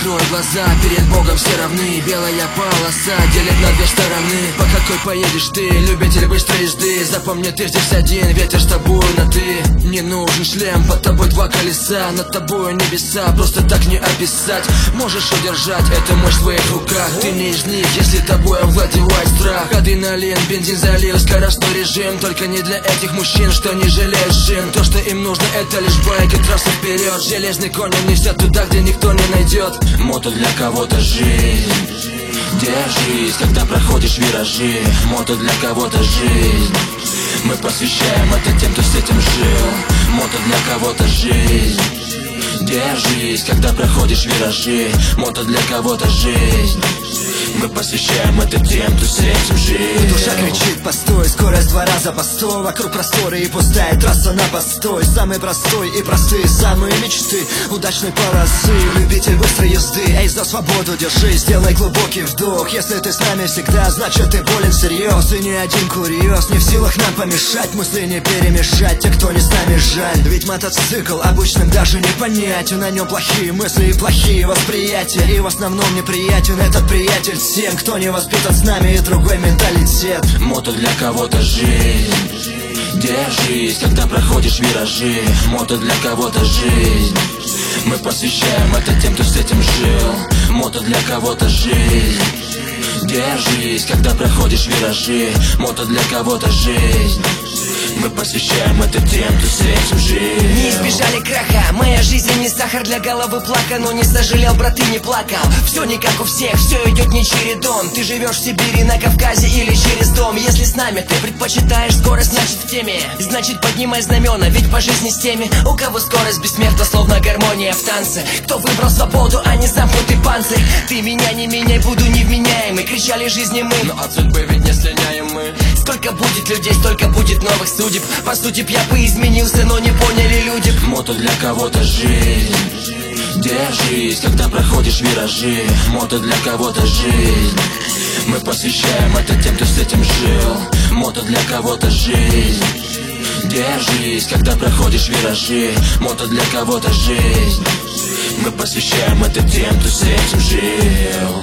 Закрой глаза, перед Богом все равны. Белая полоса делит на две стороны. По какой поедешь ты, любитель быстрой езды? Запомни, ты здесь один, ветер с тобой на ты. Не нужен шлем, под тобой два колеса, над тобой небеса, просто так не описать. Можешь удержать эту мощь в своих руках. Ты не из них, если тобой овладевает страх. Адреналин, бензин залил, скоростной режим. Только не для этих мужчин, что не жалеют шин. То, что им нужно, это лишь байк и трасса вперед. Железный конь несет туда, где никто не найдет. Мото для кого-то жизнь. Держись, когда проходишь виражи. Мото для кого-то жизнь. Мы посвящаем это тем, кто с этим жил. Мото для кого-то жизнь. Держись, когда проходишь виражи. Мото для кого-то жизнь. Мы посвящаем это тем, кто с этим жил. Душа кричит постой, скорость 2 раза по 100. Вокруг просторы и пустая трасса на постой. Самый простой и простые самые мечты удачной полосы. Любитель быстрой езды, эй, за свободу держись. Сделай глубокий вдох, если ты с нами всегда, значит ты болен всерьез. И ни один курьез не в силах нам помешать. Мысли не перемешать, те, кто не с нами, жаль. Ведь мотоцикл обычным даже не понять. На нем плохие мысли и плохие восприятия. И в основном неприятен этот приятель всем, кто не воспитан с нами, и другой менталитет. Мото для кого-то жизнь. Держись, когда проходишь виражи. Мото для кого-то жизнь. Мы посвящаем это тем, кто с этим жил. Мото для кого-то жизнь. Держись, когда проходишь виражи. Мото для кого-то жизнь. Мы посвящаем это тем, кто с этим жил. Не избежали краха, моя жизнь не сахар для головы плака. Но не сожалел, брат, и не плакал. Все не как у всех, все идет не чередом. Ты живешь в Сибири, на Кавказе или через дом. Если с нами ты предпочитаешь скорость, значит в теме. Значит поднимай знамена, ведь по жизни с теми, у кого скорость бессмертна, словно гармония в танце. Кто выбрал свободу, а не замкнутый панцирь. Ты меня не меняй, буду невменяемый. Кричали жизни мы, но от судьбы ведь не слиняем мы. Сколько будет людей, столько будет новых судеб. По сути, я бы изменился, но не поняли люди. Мото для кого-то жизнь. Держись, когда проходишь виражи. Мото для кого-то жизнь. Мы посвящаем это тем, кто с этим жил. Мото для кого-то жизнь. Держись, когда проходишь виражи. Мото для кого-то жизнь. Мы посвящаем это тем, кто с этим жил.